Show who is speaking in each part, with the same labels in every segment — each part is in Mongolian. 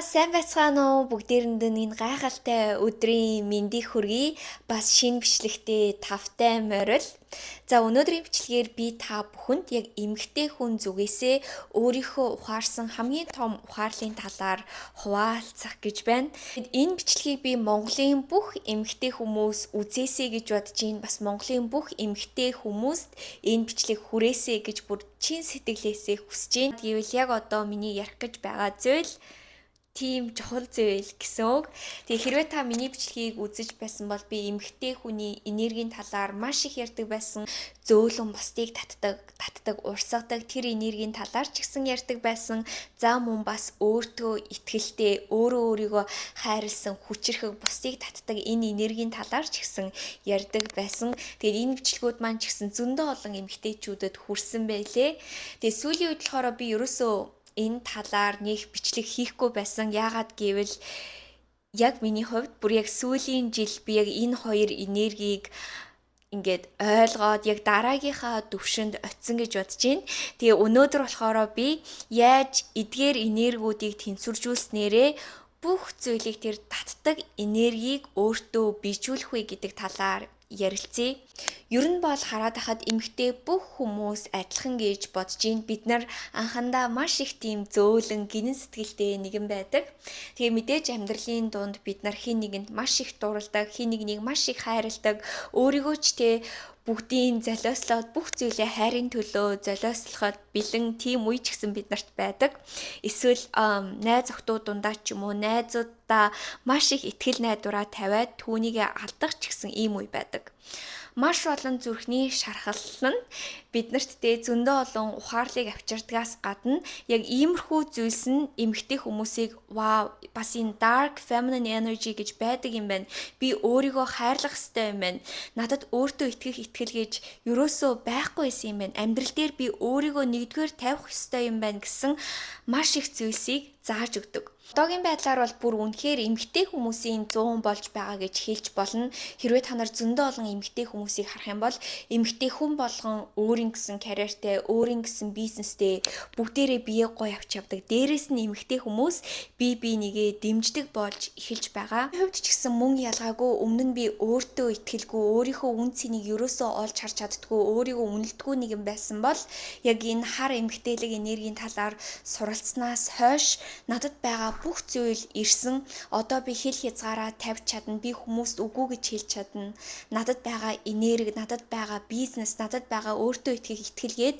Speaker 1: Сайн байцгаана уу? Бүгдээрэнд нь энэ гайхалтай өдрийн мэндийг хүргэе. Бас шинэ бичлэгтэй тавтай морил. За өнөөдрийн бичлэгээр би та бүхэнд яг эмгтэй хүн зүгээсээ өөрийнхөө ухаарсан хамгийн том ухаарлын талаар хуваалцах гэж байна. Энэ бичлэгийг би Монголын бүх эмгтэй хүмүүс үзээсэй гэж бодож байна. Бас Монголын бүх эмгтэй хүмүүст энэ бичлэг хүрээсэй гэж бүр чин сэтгэлээсээ хүсэж байна. Гэвэл яг одоо миний ярих гэж байгаа зүйл тийм чухал зүйл гэсэн үг. Тэгээ хэрвээ та миний бичлэгийг үзэж байсан бол би эмгтэй хүний энергийн талаар маш их ярьдаг байсан. Зөөлөн бусдыг татдаг, урсгадаг тэр энергийн талаар ч гэсэн ярьдаг байсан. За мөн бас өөртөө итгэлтэй, өөрөө өөрийгөө хайрлсан, хүчрэхэг, бусдыг татдаг энэ энергийн талаар ч гэсэн ярьдаг байсан. Тэгээд энэ бичлэгүүд маань ч гэсэн зөндөө олон эмгтээчүүдэд хүрсэн байлээ. Тэгээд сүүлийн үед болохоор би ерөөсөө энэ талаар нэг бичлэг хийхгүй байсан. Яагаад гэвэл яг миний хувьд бүр яг сүүлийн жил би яг энэ хоёр энергийг ингээд ойлгоод яг дараагийнхаа төвшөнд очисон гэж бодож байна. Тэгээ өнөөдөр болохоор би яаж эдгээр энергиудыг тэнцвэржүүлснээрээ бүх зүйлийг тэр татдаг энергийг өөртөө бийжүүлэх вэ гэдэг талаар ярилцъя. Ер нь бол хараад хахад эмгтэй бүх хүмүүс адилхан гэж бодож байна. Бид нар анхандаа маш их тийм зөөлөн гинэн сэтгэлтэй нэгэн байдаг. Тэгээ мэдээж амьдралын дунд бид нар хин нэгэнд маш их дуралдаг, хин нэгнийг маш их хайрладаг, өөрийгөө ч бүгдийн золиослоод бүх зүйлээ хайрын төлөө золиослоход бэлэн тийм үе ч гэсэн биднэрт байдаг. Эсвэл найз охтууд дундаа ч юм уу найзуудаа маш их итгэл найдвараа тавиад түүнийгээ алдах ч гэсэн ийм үе байдаг. Маш олон зүрхний шархал нь биднэрт зөндөө олон ухаарлыг авчирдгаас гадна яг иймэрхүү зүйлс нь эмгтэй хүмүүсийг вау бас энэ dark feminine energy гэж байдаг юм байна. Би өөрийгөө хайрлах ёстой юм байна. Надад өөртөө итгэх итгэл гэж ерөөсөө байхгүй байсан юм байна. Амьдрал дээр би өөрийгөө нэгдүгээр тавих ёстой юм байна гэсэн маш их зүйлсийг зааж өгдөг. Одоогийн байдлаар бол бүр үнэхээр эмгтэй хүмүүсийн 100 болж байгаа гэж хэлж болно. Хэрвээ та нар зөндөө олон эмгтэй хүмүүсийг харах юм бол эмгтэй хүн болгон өөрийн гэсэн карьертэй, өөрийн гэсэн бизнестэй бүгдээрээ бие гоё авч явдаг. Дээрээс нь эмгтэй хүмүүс бие биенийгээ дэмждэг болж эхэлж байгаа. Хувьд ч гэсэн мөн ялгаагүй өмнө нь би өөртөө итгэлгүй, өөрийнхөө үн цэнийг ерөөсөө олж харж чаддгүй, өөрийгөө үнэлдэггүй нэгэн байсан бол яг энэ хар эмгтэйлэг энергийн талаар суралцсанаас хойш надад байгаа бүх зүйл ирсэн. Одоо би хэл хязгаараа тавьж чадна. Би хүмүүст үгүй гэж хэлж чадна. Надад байгаа энерги, надад байгаа бизнес, надад байгаа өөртөө итгэх итгэлгээд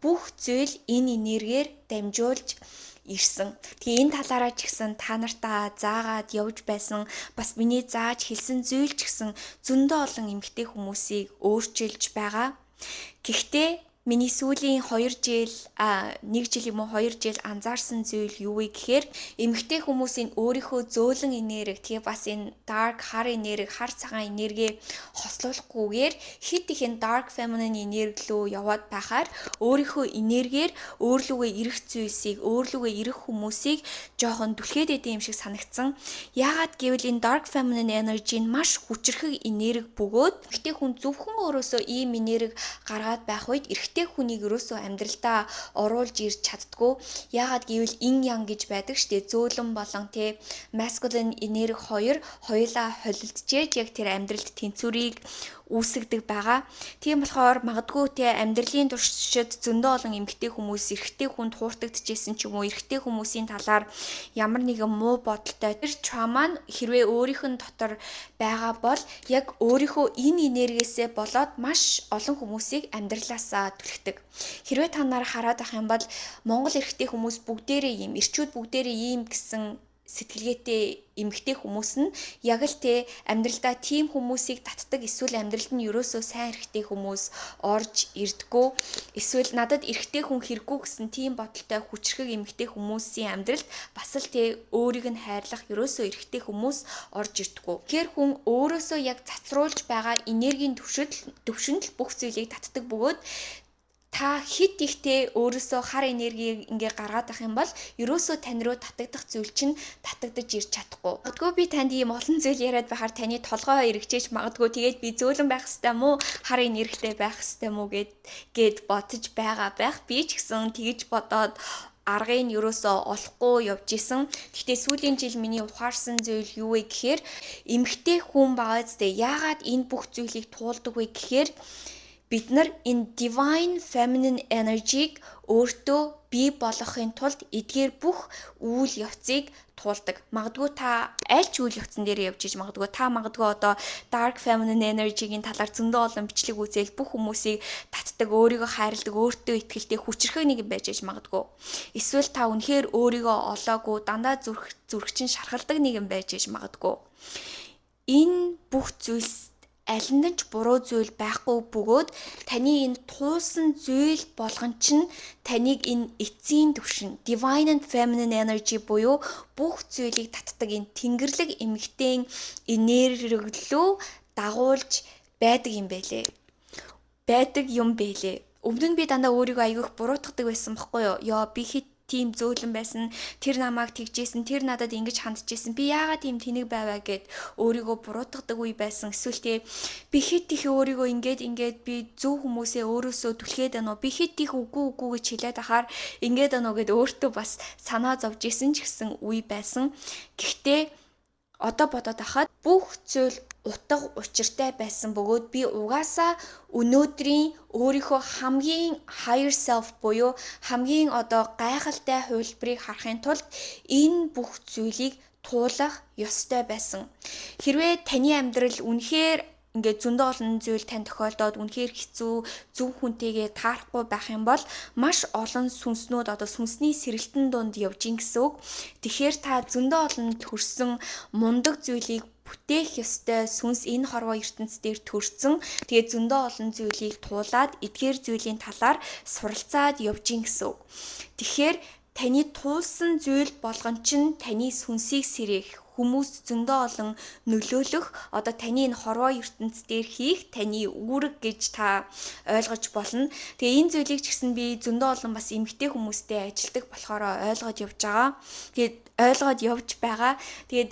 Speaker 1: бүх зүйл энэ энергиэр дамжуулж ирсэн. Тэгээ энэ талаараа ч гэсэн та нартаа заагаад явж байсан бас миний зааж хэлсэн зүйл ч гэсэн зөндөө олон эмгтэй хүмүүсийг өөрчилж байгаа. Гэхдээ миний сүүлийн 2 жил 1 жил юм уу 2 жил анзаарсан зүйл юу вэ гэхээр эмгтэй хүмүүсийн өөрийнхөө зөөлөн энерги тэгээ бас энэ dark хар энерги хар цагаан энерги хослуулахгүйгээр хит их энэ dark feminine энерги рүү яваад байхаар өөрийнхөө энергиэр өөрлөгөө ирэх зүйлсийг өөрлөгөө ирэх хүмүүсийг жоохон түлхээд идэм юм шиг санагдсан. Яагаад гэвэл энэ dark feminine energy нь маш хүчрхэг энерги бөгөөд эмгтэй хүн зөвхөн өөрөөсөө ийм энерги гаргаад байх үед эмгтэй хүнийг ерөөсөө амьдралдаа оруулж ирж чаддгүй. Яагаад гэвэл ин ян гэж байдаг штэ зөөлөн болон masculine энерги хоёулаа холилдчихэж яг тэр амьдралд тэнцвэрийг үүсгдэг байгаа. Тийм болохоор магадгүй амьдралын туршид зөндөө олон эмгтэй хүмүүс эрэгтэй хүнд хууртагдчихсэн ч юм уу эрэгтэй хүмүүсийн талаар ямар нэгэн муу бодолтой тэр trauma нь хэрвээ өөрийнх нь дотор байгаа бол яг өөрийнхөө энэ энергиэсээ болоод маш олон хүмүүсийг амьдралаасаа түлхдэг. Хэрвээ та нар хараад ах юм бол Монгол эрэгтэй хүмүүс бүгдээрээ ийм эрчүүд бүгдээрээ ийм гэсэн сэтгэлгээтэй эмгтэй хүмүүс нь яг л амьдралдаа тийм хүмүүсийг татдаг эсвэл амьдралд нь ерөөсөө сайн эрэгтэй хүмүүс орж ирдэггүй эсвэл надад эрэгтэй хүн хэрэггүй гэсэн тийм бодолтой хүчрхэг эмгтэй хүмүүсийн амьдралд бас л өөрийг нь хайрлах ерөөсөө эрэгтэй хүмүүс орж ирдэггүй. Тэгэхээр хүн өөрөөсөө яг цацруулж байгаа энергийн төвшөнд бүх зүйлийг татдаг бөгөөд та хит ихтэй өөрөөсөө хар энергийг ингээ гаргаад ах юм бол ерөөсөө тань руу татагдах зүйл чинь татагдаж ирж чадахгүй. Магадгүй би танд ийм олон зүйл яриад байхаар таны толгой эргэжээж магадгүй тэгээд би зөөлөн байх хэвээр мó хар энергитэй байх хэвээр мó гэд бодож байгаа байх. Би ч гэсэн тэгж бодоод аргыг нь ерөөсөө олохгүй явж исэн. Гэхдээ сүүлийн жил миний ухаарсан зүйл юу вэ гэхээр эмэгтэй хүн байгаа зү яагаад энэ бүх зүйлийг туулдаг вэ гэхээр бид нар энэ divine feminine energy-г өөртөө бий болгохын тулд эдгээр бүх үйл явцыг туулдаг. Магадгүй та аль ч үйл явцсан дээр явж иж магадгүй та одоо dark feminine energy-гийн талаар зөндөө олон бичлэг үзэл бүх хүмүүсийг татдаг, өөрийгөө хайрладаг, өөртөө итгэлтэй хүчрхэг нэг байж иж магадгүй. Эсвэл та үнэхээр өөрийгөө олоогүй дандаа зүрхчин шархалдаг нэгэн байж иж магадгүй. Энэ бүх зүйлс аль нь ч буруу зүйл байхгүй бөгөөд таны энэ туулсан зүйл болгон чинь таныг энэ эцсийн түвшин divine and feminine energy буюу бүх зүйлийг татдаг энэ тэнгэрлэг эмэгтэй энерги рүү дагуулж байдаг юм байлээ. Өмнө нь би дандаа өөрийгөө аягүйх буруутгадаг байсан байхгүй юу? Яа би хит тийм зөөлөн байсан, тэр намайг тэгжсэн, тэр надад ингэж хандчихсэн, би яагаад тийм тэнэг байваа гэд өөрийгөө буруутгадаг үе байсан. Эсвэл би хит их өөрийгөө ингээд би зөв хүмүүсээ өөрөөсөө түлхээд байна уу? Би хит их үгүй гэж хэлээд ахаар ингээд байна уу гэд өөртөө бас санаа зовж исэн ч гэсэн үе байсан. Гэхдээ одоо бодоод ахад бүх зүйл утга учиртай байсан бөгөөд би угаасаа өнөөдрийн өөрийнхөө хамгийн higher self буюу хамгийн гайхалтай хувилбарыг харахын тулд энэ бүх зүйлийг туулах ёстой байсан. Хэрвээ таны амьдрал үнэхээр ингээд зөндөө олон зүйл тань тохиолдоод үнэхээр хэцүү зөв хүнтэйгээ таарахгүй байх юм бол маш олон сүнснүүд сүнсний сэрэлтэн донд явж ин гэсэн үг. Тэгэхээр та зөндөө олон төрсөн мундаг зүйлийг бүтээх ёстой сүнс энэ хорвоо ертөнц дээр төрсөн. Тэгээд зөндөө олон зүйлийг туулаад эдгээр зүйлийн талаар суралцаад явж ин гэсэн үг. Тэгэхээр таны туулсан зүйл болгон чинь таны сүнсийг сэрэх хүмүүс зөндөө олон нөлөөлөх таны энэ хорвоо ертөнц дээр хийх таны үүрэг гэж та ойлгож болно. Тэгээ энэ зүйлийг ч гэсэн би зөндөө олон бас эмэгтэй хүмүүстэй ажилдаг болохоор ойлгоод явж байгаа. Тэгээд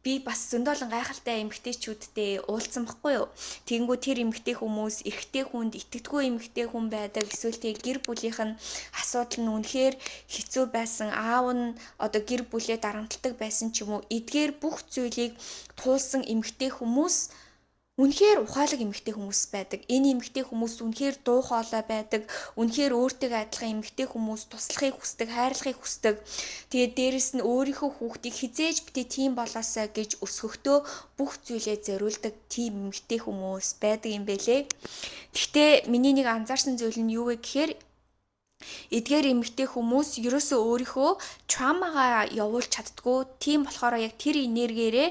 Speaker 1: би бас зөндөө олон гайхалтай эмэгтэйчүүдтэй уулзсан баггүй юу. Тэгэнгүүт тэр эмэгтэй хүмүүс эрэгтэй хүнд итгэдэггүй эмэгтэй хүн байдаг. Эсвэл гэр бүлийнх нь асуудал нь үнэхээр хэцүү байсан. Аав нь гэр бүлээ дарамтлагдаг байсан ч юм уу. Эдгээр бүх зүйлийг туулсан эмэгтэй хүмүүс үнэхээр ухаалаг эмэгтэй хүмүүс байдаг. Энэ эмэгтэй хүмүүс үнэхээр дуу хоолой байдаг. Үнэхээр өөртөө адилхан эмэгтэй хүмүүс туслахыг хүсдэг, хайрлахыг хүсдэг. Тэгээд дээрэс нь өөрийнхөө хүүхдийг хизээж битээ тийм болоосаа гэж өсгөхдөө бүх зүйлээ зориулдаг тийм эмэгтэй хүмүүс байдаг юм бэлээ. Гэхдээ миний нэг анзаарсан зүйл нь юу вэ гэхээр эдгээр эмэгтэй хүмүүс ерөөсөө өөрийнхөө травмагаа явуулж чаддгүй. Тийм болохоор яг тэр энергиэрээ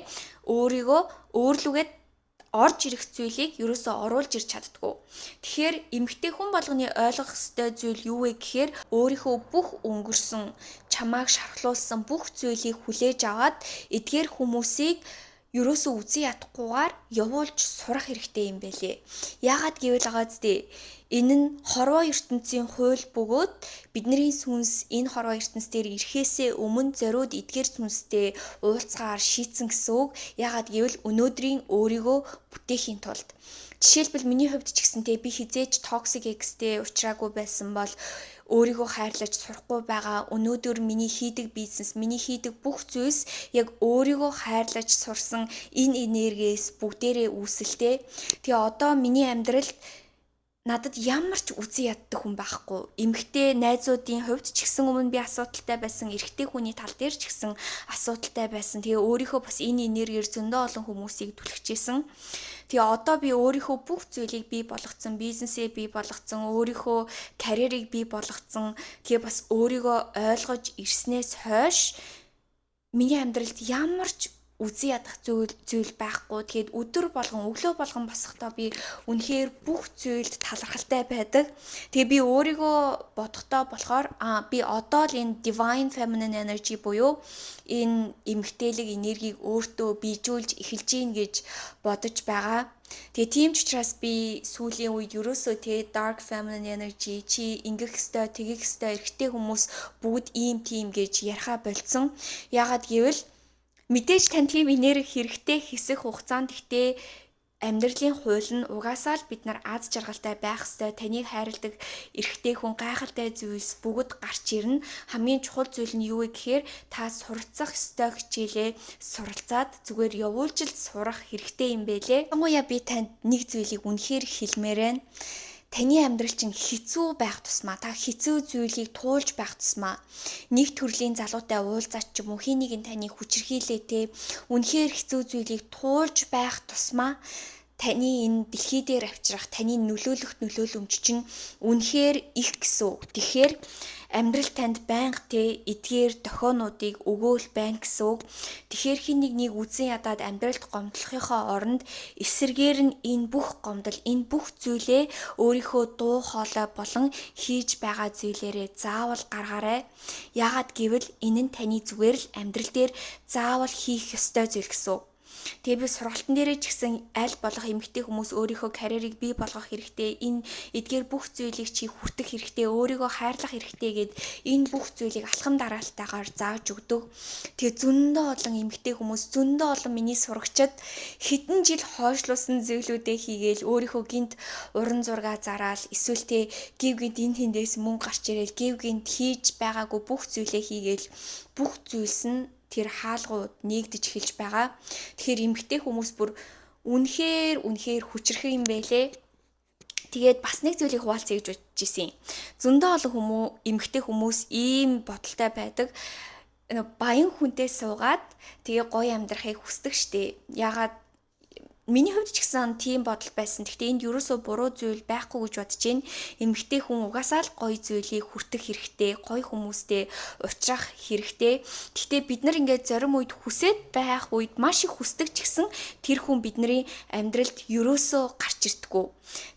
Speaker 1: өөрлөгөө орж ирэх зүйлийг ерөөсөө оруулж ирч чаддгүй. Тэгэхээр эмэгтэй хүн болгоны ойлгох ёстой зүйл юу вэ гэхээр өөрийнхөө бүх өнгөрсөн чамааг шархлуулсан бүх зүйлийг хүлээж аваад эдгээр хүмүүсийг ерөөсөө үзий ядахгүйгээр явуулж сурах хэрэгтэй юм байлээ. Яагаад гэвэл энэ нь хорвоо ертөнцийн хууль бөгөөд бидний сүнс энэ хорвоо ертөнц дээр ирэхээсээ өмнө зориуд эдгээр сүнстэй уулзгаар шийдсэн гэсэн үг. Яагаад гэвэл өнөөдрийн өөрийгөө бүтээхийн тулд. Жишээлбэл миний хувьд ч гэсэнтэй би хизээж токсик экстэй уулзраагүй байсан бол өөрийгөө хайрлаж сурахгүй байгаа. Өнөөдөр миний хийдэг бизнес, миний хийдэг бүх зүйлс яг өөрийгөө хайрлаж сурсан энэ энергиэс бүгдээрээ үүсэлтэй. Тэгээ одоо миний амьдралд надад ямар ч үзий яддаг хүн байхгүй. Эмэгтэй найзуудын хувьд ч гэсэн өмнө би асуудалтай байсан, эрэгтэй хүний тал дээр ч гэсэн асуудалтай байсан. Тэгээ өөрийнхөө бас энэ энергиэр зөндөө олон хүмүүсийг түлхчихсэн. Тэгээ одоо би өөрийнхөө бүх зүйлийг бий болгоцсон, бизнесээ бий болгоцсон, өөрийнхөө карьерийг бий болгоцсон. Тэгээ бас өөрийгөө ойлгож ирснээс хойш миний амьдралд ямар ч үзий ядах зүйл байхгүй. Тэгээд өдөр болгон, өглөө болгон босохдоо би үнэхээр бүх зүйлд талархалтай байдаг. Тэгээ би өөрийгөө бодохдоо болохоор би одоо л энэ divine feminine energy буюу энэ эмэгтэйлэг энергийг өөртөө бийжүүлж эхэлж гин гэж бодож байгаа. Тэгээ тийм ч учраас би сүүлийн үед ерөөсөө dark feminine energy чи ингэх ёстой, тэгэх ёстой, эрэгтэй хүмүүс бүгд ийм тийм гэж яриа болцсон. Яагаад гэвэл мэдээж тань тийм энерги хэрэгтэй хэсэх хугацаанд гэхдээ Амьдралын хууль нь угаасаа л бид нар аз жаргалтай байх ёстой. Таныг хайрладаг эрэгтэй хүн гайхалтай зүйлс бүгд гарч ирнэ. Хамгийн чухал зүйл нь юу вэ гэхээр та суралцах ёстой хичээлээ суралцаад зүгээр явуулжил сурах хэрэгтэй юм бэлээ. Тэгмээ би танд нэг зүйлийг үнэхээр хэлмээр байна. Таны амьдрал чинь хэцүү байх тусмаа та хэцүү зүйлийг туулж байх тусмаа нэг төрлийн залуутай уулзаач ч юм уу хин нэг нь таныг хүчирхийлээ те үнэхээр хэцүү зүйлийг туулж байх тусмаа таны энэ дэлхий дээр авчрах таны нөлөөлөмж чинь үнэхээр их гэсэн үг. Тэгэхээр амьдрал танд байнга те эдгээр дохионуудыг өгөөл байна гэсэн үг. Тэгэхээр хин нэг үзэн ядаад амьдралд гомдлохынхоо оронд эсэргээр нь энэ бүх гомдол, энэ бүх зүйлээ өөрийнхөө дуу хоолой болон хийж байгаа зүйлээрээ заавал гаргаарай. Яагаад гэвэл энэ нь таны зүгээр л амьдрал дээр заавал хийх ёстой зүйл гэсэн үг. Тэгээ би сургалтын дээрээ ч гэсэн аль болох эмэгтэй хүмүүс өөрийнхөө карьерийг бий болгох хэрэгтэй. Энэ эдгээр бүх зүйлийг чи хүртэх хэрэгтэй. Өөрийгөө хайрлах хэрэгтэй гэд энэ бүх зүйлийг алхам дараалтайгаар зааж өгдөг. Тэгээ зөндөө олон эмэгтэй хүмүүс зөндөө олон миний сурагчид хэдэн жил хойшлуулсан зүйлүүдээ хийгээл өөрийнхөө гинт уран зураг зараал эсвэл тэ гів гинт энэ тэндээс мөнгө гарч ирээл гів гинт хийж байгаагүй бүх зүйлээ хийгээл бүх зүйлс нь тэр хаалгууд нэгдэж эхэлж байгаа. Тэгэхээр эмэгтэй хүмүүс бүр үнэхээр хүчрэх юм байлээ. Тэгээд бас нэг зүйлийг хуваалцъя гэж бодож ирсэн. Зөндөө олон эмэгтэй хүмүүс ийм бодолтой байдаг. Баян хүнтэй суугаад тэгээ гоё амьдрахыг хүсдэг штеп. Ягаад миний хувьд ч гэсэн тийм бодол байсан. Гэхдээ энд ерөөсөө буруу зүйл байхгүй гэж бодож байна. Эмэгтэй хүн угаасаа л гоё зүйлийг хүртэх хэрэгтэй, гоё хүмүүстэй уулзах хэрэгтэй. Гэхдээ бид нар ингээд зарим үед хүсээд байх үед маш их хүсдэг ч гэсэн тэр хүн бидний амьдралд ерөөсөө гарч ирдэггүй.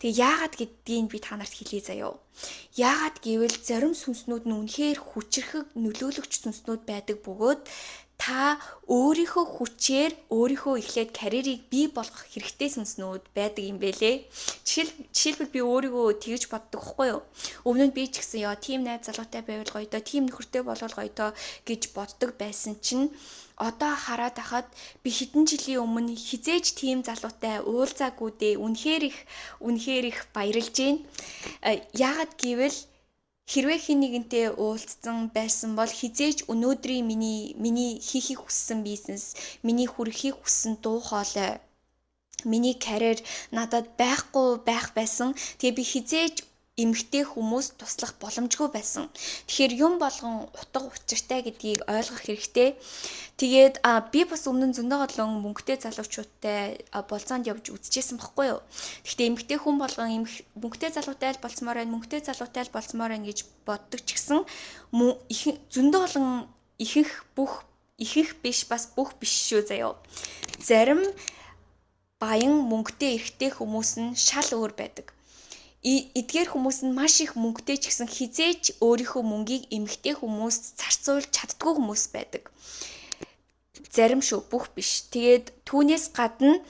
Speaker 1: Тэгээ яагаад гэдгийг би та нарт хэлье заяа. Яагаад гэвэл зарим сүнснүүд нь үнэхээр хүчрэх нөлөөлөгч сүнснүүд байдаг бөгөөд та өөрийнхөө хүчээр өөрийнхөө эхлээд карьерийг бий болгох хэрэгтэй сүнснүүд байдаг юм бэлээ. Жишээлбэл би өөрийгөө тэгж боддог хгүй юу. Өмнө нь би ч гэсэн яа тийм найз залуутай байвал гоё доо, тийм нөхөртэй болвол гоё доо гэж боддог байсан чинь одоо хараад ахад би хэдэн жилийн өмнө хизээж тийм залуутай уулзаагүй дээ. Үнэхээр их баярлж байна. Яагаад гэвэл хэрвээ хин нэгэнтэй уулзсан байсан бол хизээж өнөөдрийн миний хийхийг хүссэн бизнес, миний хүрэхийг хүссэн дуу хоолой, миний карьер надад байхгүй байх байсан. Тэгээ би хизээж эмэгтэй хүмүүс туслах боломжгүй байсан. Тэгэхээр юм болгон утга учиртай гэдгийг ойлгох хэрэгтэй. Тэгээд би бас өмнө нь зөндөө олон мөнгөтэй залуучуудтай болцоонд явж үзчихсэн баггүй юу. Гэхдээ эмэгтэй хүн болгон мөнгөтэй залуутай л болцмоор байна гэж боддог ч гэсэн зөндөө олон ихэнх биш бас бүх биш шүү заяа. Зарим баян мөнгөтэй эрэгтэй хүмүүс нь шал өөр байдаг. Эдгээр хүмүүс нь маш их мөнгөтэй ч гэсэн хизээж өөрийнхөө мөнгийг эмэгтэй хүмүүст зарцуулж чаддгүй хүмүүс байдаг. Зарим шүү, бүх биш. Тэгээд түүнээс гадна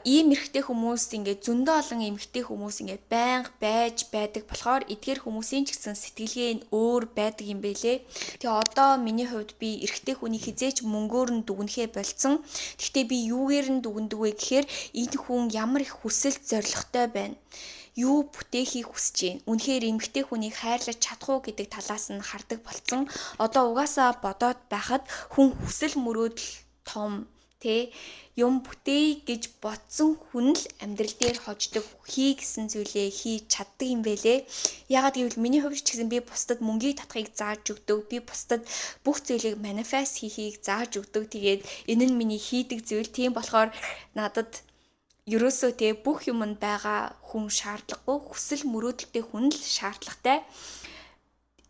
Speaker 1: ийм эрэгтэй хүмүүс ингээд зөндөө олон эмэгтэй хүмүүс ингээд байнга байж байдаг болохоор эдгээр хүмүүсийн ч гэсэн сэтгэлгээ нь өөр байдаг юм бэлээ. Тэгээ одоо миний хувьд би эрэгтэй хүний хизээч мөнгөөр нь дүгнэхээ болцсон. Гэхдээ би юугээр нь дүгндэг вэ гэхээр энэ хүн ямар их хүсэл зоригтой байна. Юу бүтээхийг хүсэж байна. Үнэхээр эмэгтэй хүнийг хайрлаж чадах уу гэдэг талаас нь хардаг болцсон. Одоо угаасаа бодоод байхад хүн хүсэл мөрөөдөл том юм бүтээе гэж бодсон хүн л амьдрал дээр хождог хий гэсэн зүйлээ хийж чаддаг юм бэлээ. Ягаад гэвэл миний хувьд ч гэсэн би бусдад мөнгийг татахыг зааж өгдөг. Би бусдад бүх зүйлийг манифест хийхийг зааж өгдөг. Тэгээд энэ нь миний хийдэг зүйл. Тийм болохоор надад ерөөсөө бүх юмд байгаа хүн шаардлагагүй, хүсэл мөрөөдөлтэй хүн л шаардлагатай.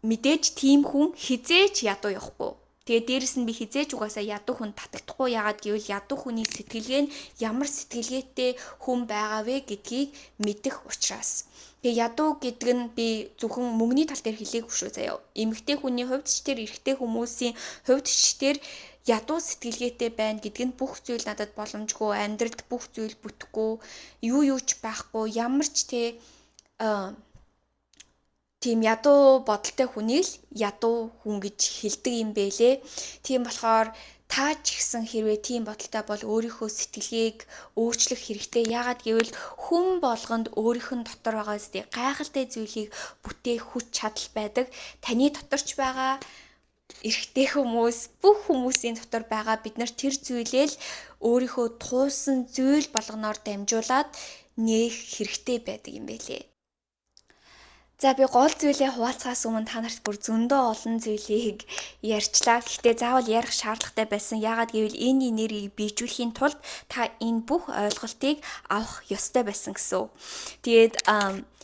Speaker 1: Мэдээж тийм хүн хизээж ядуу явахгүй. Тэгээ дээрэс нь би хизээж угаасаа ядуу хүн татагдахгүй. Яагаад гэвэл ядуу хүний сэтгэлгээ нь ямар сэтгэлгээтэй хүн байгаа вэ гэдгийг мэдэх учраас. Тэгээ ядуу гэдэг нь би зөвхөн мөнгөний тал дээр хэлээгүй шүү заяа. Эмэгтэй хүний хувьд ч тэр эрэгтэй хүмүүсийн хувьд ч тэр ядуу сэтгэлгээтэй байна гэдэг нь бүх зүйл надад боломжгүй, амьдралд бүх зүйл бүтэхгүй, юу ч байхгүй, ямар ч тийм ядуу бодолтой хүнийг л ядуу хүн гэж хэлдэг юм бэлээ. Тийм болохоор та ч гэсэн хэрвээ тийм бодолтой бол өөрийнхөө сэтгэлгээг өөрчлөх хэрэгтэй. Яагаад гэвэл хүн болгонд өөрийнх нь дотор байгаа зү гайхалтай зүйлийг бүтээх хүч чадал байдаг. Таны доторч байгаа эрэгтэй хүмүүс, бүх хүмүүсийн дотор байгаа бид нар тэр зүйлээ л өөрийнхөө туусан зүйл болгоноор дамжуулаад нээх хэрэгтэй байдаг юм байлээ. За би гол зүйлээ хуваалцахаас өмнө та нарт бүр зөндөө олон зүйлийг ярьчлаа. Гэхдээ заавал ярих шаардлагатай байсан. Яагаад гэвэл энэ энергийг биежүүлэхийн тулд та энэ бүх ойлголтыг авах ёстой байсан гэсэн. Тэгээд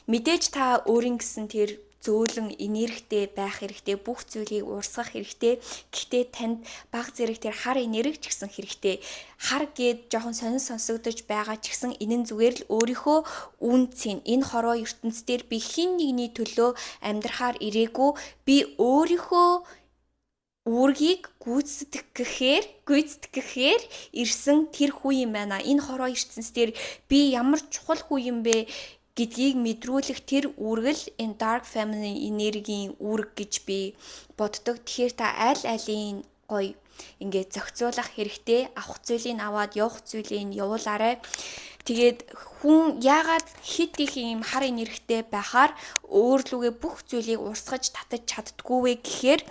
Speaker 1: мэдээж та өөрийн гэсэн тэр зөөлөн энергитэй байх хэрэгтэй, бүх зүйлийг урсгах хэрэгтэй. Гэхдээ танд баг зэрэг тэр хар энерги ч гэсэн хэрэгтэй. Хар гээд жоохон сонин сонсогдож байгаа ч гэсэн энэ нь зүгээр л өөрийнхөө үнцийн энэ хорвоо ертөнцийн би хин нэгний төлөө амьдрахаар ирээгүй. Би өөрийнхөө үүргийг гүйцэтгэхээр ирсэн тэр хүү юм байна. Энэ хорвоо ертөнцийн би ямар чухал хүү юм бэ гэдгийг мэдрүүлэх тэр үүргэл энэ dark feminine энергийн үүрэг гэж би боддог. Тэгэхээр та аль-алийн гоё ингээд зохицуулах хэрэгтэй. Авах зүйлийг аваад явах зүйлийг явуулаарай. Тэгээд хүн яагаад хит их юм хар энергитэй байхаар өөрлөгөө бүх зүйлийг урсгаж татаж чаддгүй вэ гэхээр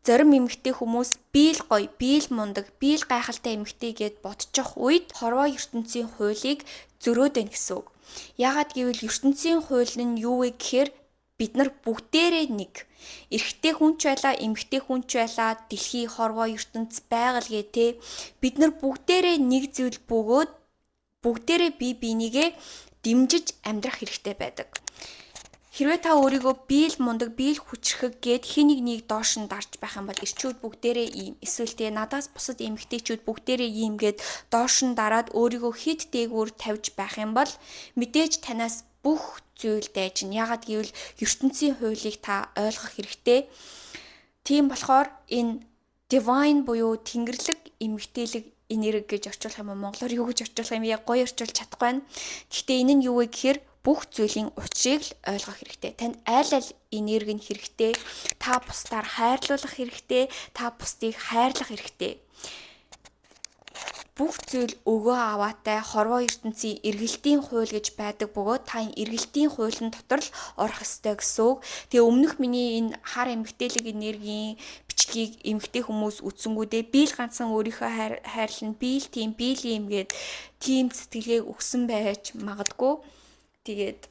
Speaker 1: зарим эмэгтэй хүмүүс би л гоё, би л мундаг, би л гайхалтай эмэгтэй гэд бодчих үед хорвоо ертөнцийн хуулийг зөрөөд байна гэсэн үг. Яагаад гэвэл ертөнцийн хууль нь юу вэ гэхээр бид нар бүгдээрээ нэг. Эрэгтэй хүн ч байлаа, эмэгтэй хүн ч байлаа, дэлхий хорвоо ертөнц байгаль гээ те. Бид нар бүгдээрээ нэг зүйл бөгөөд бүгдээрээ бие бинийгээ дэмжиж амьдрах хэрэгтэй байдаг. Хэрвээ та өөрийгөө би л мундаг, би л хүчрхэг гэд хин нэг доош нь дарж байх юм бол эрчүүд бүгдээрээ ийм. Эсвэл тэгээ надаас бусад эмэгтэйчүүд бүгдээрээ ийм гэд доош нь дараад өөрийгөө хит дээгүүр тавьж байх юм бол мэдээж танаас бүх зүйл дайжин. Яагаад гэвэл ертөнцийн хуулийг та ойлгох хэрэгтэй. Тийм болохоор энэ divine буюу тэнгэрлэг эмэгтэйлэг энерги гэж орчуулах юм уу? Монголоор юу гэж орчуулах юм бэ? Гоё орчуулж чадахгүй байна. Гэхдээ энэ нь юу вэ гэхээр бүх зүйлийн учрыг л ойлгох хэрэгтэй. Танд аль энерги нь хэрэгтэй. Та бусдаар хайрлуулах хэрэгтэй. Та бусдыг хайрлах хэрэгтэй. Бүх зүйл өгөө аваатай хорвоо ертөнцийн эргэлтийн хууль гэж байдаг бөгөөд та энэ эргэлтийн хуулийн дотор л орох ёстой гэсэн үг. Тэгээ өмнөх миний энэ хар эмэгтэйлэг энергийн бичлэгийг эмэгтэй хүмүүс үтсэнгүүдээ би л ганцхан өөрийнхөө хайрлна, би л тийм, би л юм гээд тийм сэтгэлгээг өгсөн байж магадгүй. Тэгээд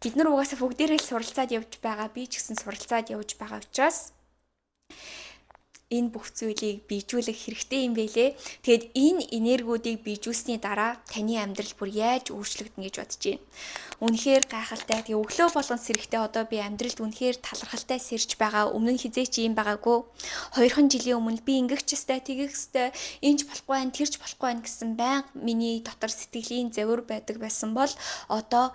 Speaker 1: бид нар угаасаа бүгдээрээ л суралцаад явж байгаа. Би ч гэсэн суралцаад явж байгаа учраас энэ бүх зүйлийг биежүүлэх хэрэгтэй юм байлээ. Тэгээд энэ энергиудыг биежүүлсний дараа таны амьдрал бүр яаж өөрчлөгдөн гэж бодож байна. Үнэхээр гайхалтай. Тэгээ өглөө болгон сэрэхтэй одоо би амьдралд үнэхээр талархалтай сэрж байгаа. Өмнө нь хизээч юм байгаагүй. 2 жилийн өмнө би ингэх ч ёстой, тэгэх ёстой, энэч болохгүй байх, тэрч болохгүй байх гэсэн байнга миний дотор сэтгэлийн завир байдаг байсан бол одоо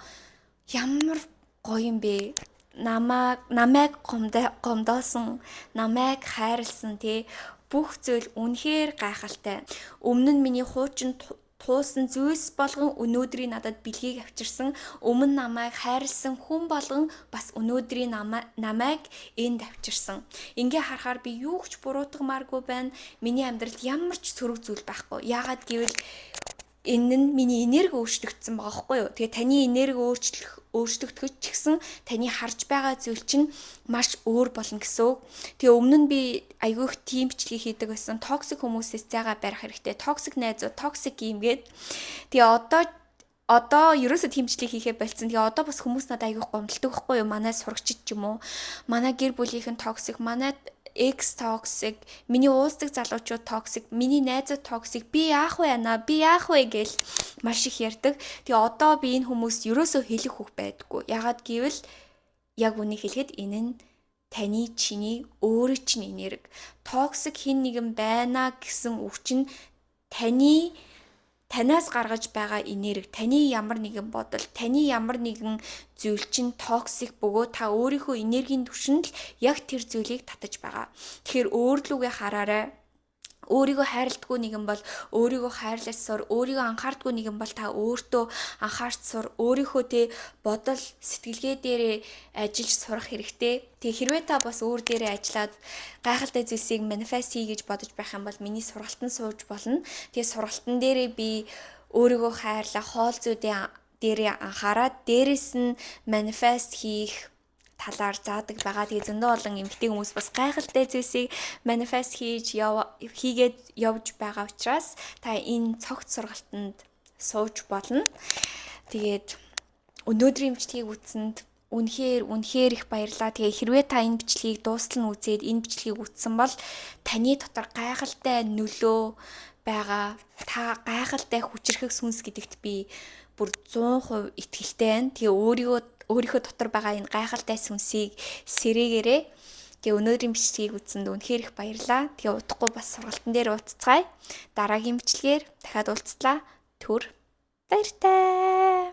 Speaker 1: ямар гоё юм бэ? Намайг гомдоосон, намайг хайрлсан тий бүх зүйл үнэхээр гайхалтай. Өмнө нь миний хуучин туусан зүйлс болгон өнөөдрийн надад бэлгийг авчирсан, өмнө намайг хайрлсан хүн болгон бас өнөөдрийн намайг энд авчирсан. Ингээ харахаар би юу ч буруутгамааргүй байна. Миний амьдралд ямар ч сөрөг зүйл байхгүй. Яагаад гэвэл энэ нь миний энерги өөрчлөгдсөн байгаа хгүй юу. Тэгээ таны энерги өөрчлөгдөхөж ч гэсэн таны харж байгаа зүйл чинь маш өөр болно гэсэн үг. Тэгээ өмнө нь би айгүй их тийм бичлэг хийдэг байсан. Токсик хүмүүсээс зайгаа барих хэрэгтэй. Токсик найзууд, токсик юм гээд. Тэгээ одоо ерөөсөө тийм бичлэг хийхээ болцсон. Тэгээ одоо бас хүмүүс надад айгүй гомдолдог байхгүй юу. Манай сурагчид ч юм уу. Манай гэр бүлийнхэн токсик, манай X toxic, миний уулздаг залуучууд toxic, миний найзууд toxic, би яах вэ гэл маш их ярьдаг. Тэгээ одоо би энэ хүмүүст ерөөсөө хэлэх үг байдаггүй. Ягаад гэвэл яг үнийг хэлэхэд энэ нь таны чиний өөрөө чинь энерги. Toxic хин нэгэн байна гэсэн үг чинь танаас гаргаж байгаа энерги, таны ямар нэгэн бодол, таны ямар нэгэн зүйл чинь токсик бөгөөд та өөрийнхөө энергийн түвшинд л яг тэр зүйлийг татаж байгаа. Тэгэхээр өөрлөгөө хараарай. Өөрийгөө хайрладгүй нэгэн бол өөрийгөө хайрлаж сур, өөрийгөө анхаардгүй нэгэн бол та өөртөө анхаарч сур, өөрийнхөө тэ бодол, сэтгэлгээ дээрээ ажиллаж сурах хэрэгтэй. Тэгээ хэрвээ та бас өөр дээрээ ажиллаад гайхалтай зүйлсийг манифест хий гэж бодож байх юм бол миний сургалтанд сууж болно. Тэгээ сургалтын дээрээ би өөрийгөө хайрлах, хоол зүйдээ дээрээ анхаарад, дээрэс нь манифест хийх талаар заадаг байгаа. Тэгээ зөндөө олон эмэгтэй хүмүүс бас гайхалтай зүйлсийг манифест хийгээд явж байгаа учраас та энэ цогц сургалтанд сууж болно. Тэгээд өнөөдрийн бичлэгийг үзсэнд үнэхээр их баярлалаа. Тэгээ хэрвээ та энэ бичлэгийг дуустал нь үзээд энэ бичлэгийг үзсэн бол таны дотор гайхалтай нөлөө байгаа. Та гайхалтай хүчрхэг сүнс гэдэгт би бүр 100% итгэлтэй байна. Тэгээ өөрийнхөө дотор байгаа энэ гайхалтай сүнсийг сэргээгээрэй. Тэгээ өнөөдрийн бичлэгийг үзсэнд үнэхээр их баярлалаа. Тэгээ удахгүй бас сургалтын дээр уулзцгаая. Дараагийн бичлэгээр дахиад уулзлаа. Түр баяртай.